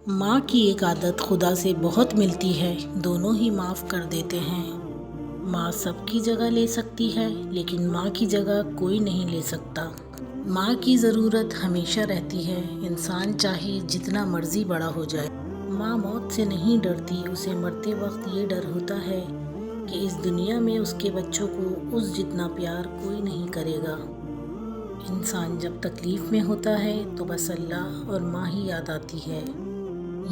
ماں کی ایک عادت خدا سے بہت ملتی ہے، دونوں ہی معاف کر دیتے ہیں۔ ماں سب کی جگہ لے سکتی ہے، لیکن ماں کی جگہ کوئی نہیں لے سکتا۔ ماں کی ضرورت ہمیشہ رہتی ہے، انسان چاہے جتنا مرضی بڑا ہو جائے۔ ماں موت سے نہیں ڈرتی، اسے مرتے وقت یہ ڈر ہوتا ہے کہ اس دنیا میں اس کے بچوں کو اس جتنا پیار کوئی نہیں کرے گا۔ انسان جب تکلیف میں ہوتا ہے تو بس اللہ اور ماں ہی یاد آتی ہے۔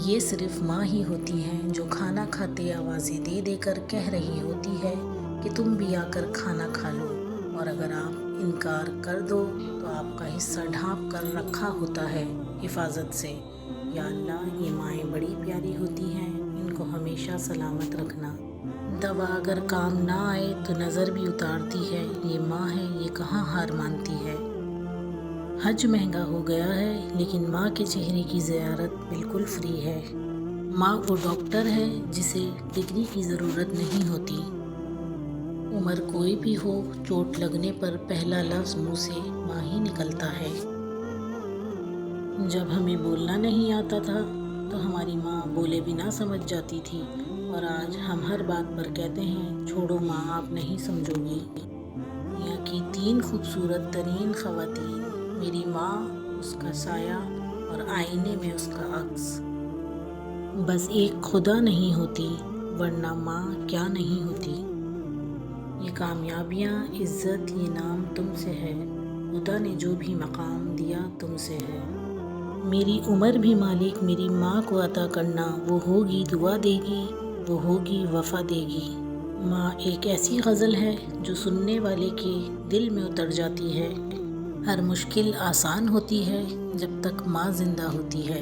یہ صرف ماں ہی ہوتی ہے جو کھانا کھاتے آوازیں دے دے کر کہہ رہی ہوتی ہے کہ تم بھی آ کر کھانا کھا لو، اور اگر آپ انکار کر دو تو آپ کا حصہ ڈھانپ کر رکھا ہوتا ہے حفاظت سے۔ یا اللہ، یہ مائیں بڑی پیاری ہوتی ہیں، ان کو ہمیشہ سلامت رکھنا۔ دوا اگر کام نہ آئے تو نظر بھی اتارتی ہے، یہ ماں ہے، یہ کہاں ہار مانتی ہے۔ حج مہنگا ہو گیا ہے، لیکن ماں کے چہرے کی زیارت بالکل فری ہے۔ ماں وہ ڈاکٹر ہے جسے ڈگری کی ضرورت نہیں ہوتی۔ عمر کوئی بھی ہو، چوٹ لگنے پر پہلا لفظ منہ سے ماں ہی نکلتا ہے۔ جب ہمیں بولنا نہیں آتا تھا تو ہماری ماں بولے بنا سمجھ جاتی تھی، اور آج ہم ہر بات پر کہتے ہیں چھوڑو ماں، آپ نہیں سمجھو گی۔ دنیا کی 3 خوبصورت ترین خواتین، میری ماں، اس کا سایہ اور آئینے میں اس کا عکس۔ بس ایک خدا نہیں ہوتی، ورنہ ماں کیا نہیں ہوتی۔ یہ کامیابیاں، عزت، یہ نام تم سے ہے، خدا نے جو بھی مقام دیا تم سے ہے۔ میری عمر بھی مالک میری ماں کو عطا کرنا، وہ ہوگی دعا دے گی، وہ ہوگی وفا دے گی۔ ماں ایک ایسی غزل ہے جو سننے والے کے دل میں اتر جاتی ہے۔ ہر مشکل آسان ہوتی ہے جب تک ماں زندہ ہوتی ہے۔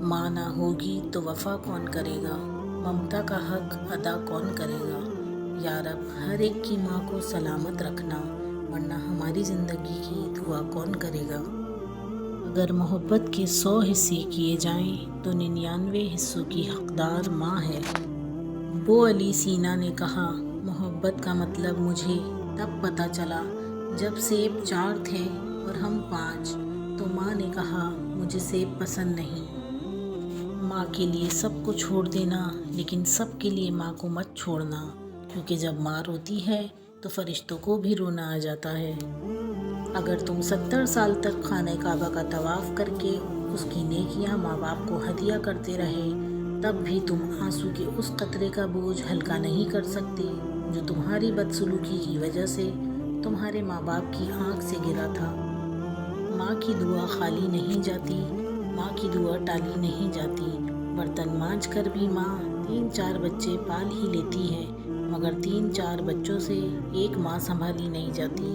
ماں نہ ہوگی تو وفا کون کرے گا، ممتا کا حق ادا کون کرے گا۔ یا رب، ہر ایک کی ماں کو سلامت رکھنا، ورنہ ہماری زندگی کی دعا کون کرے گا۔ اگر محبت کے 100 حصے کیے جائیں تو 99 حصوں کی حقدار ماں ہے۔ ابو علی سینا نے کہا، محبت کا مطلب مجھے تب پتہ چلا جب سیب 4 تھے اور ہم 5، تو ماں نے کہا مجھے سیب پسند نہیں۔ ماں کے لیے سب کو چھوڑ دینا، لیکن سب کے لیے ماں کو مت چھوڑنا، کیونکہ جب ماں روتی ہے تو فرشتوں کو بھی رونا آ جاتا ہے۔ اگر تم 70 سال تک خانہ کعبہ کا طواف کر کے اس کی نیکیاں ماں باپ کو ہدیہ کرتے رہے، تب بھی تم آنسو کے اس قطرے کا بوجھ ہلکا نہیں کر سکتے جو تمہاری بدسلوکی کی وجہ سے تمہارے ماں باپ کی آنکھ سے گرا تھا۔ ماں کی دعا خالی نہیں جاتی، ماں کی دعا ٹالی نہیں جاتی۔ برتن مانجھ کر بھی ماں 3-4 بچے پال ہی لیتی ہے، مگر 3-4 بچوں سے ایک ماں سنبھالی نہیں جاتی۔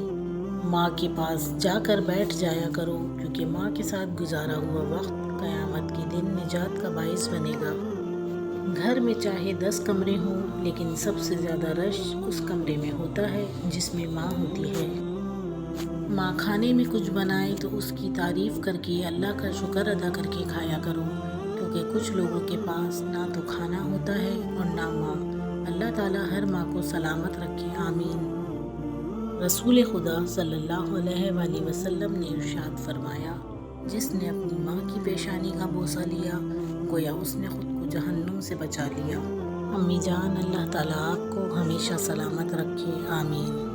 ماں کے پاس جا کر بیٹھ جایا کرو، کیونکہ ماں کے ساتھ گزارا ہوا وقت قیامت کے دن نجات کا باعث بنے گا۔ گھر میں چاہے 10 کمرے ہوں، لیکن سب سے زیادہ رش اس کمرے میں ہوتا ہے جس میں ماں ہوتی ہے۔ ماں کھانے میں کچھ بنائے تو اس کی تعریف کر کے اللہ کا شکر ادا کر کے کھایا کرو، کیونکہ کچھ لوگوں کے پاس نہ تو کھانا ہوتا ہے اور نہ ماں۔ اللہ تعالیٰ ہر ماں کو سلامت رکھے، آمین۔ رسول خدا صلی اللہ علیہ وآلہ وسلم نے ارشاد فرمایا، جس نے اپنی ماں کی پیشانی کا بوسہ لیا، گویا اس نے خود کو جہنم سے بچا لیا۔ امی جان، اللہ تعالیٰ آپ کو ہمیشہ سلامت رکھے، آمین۔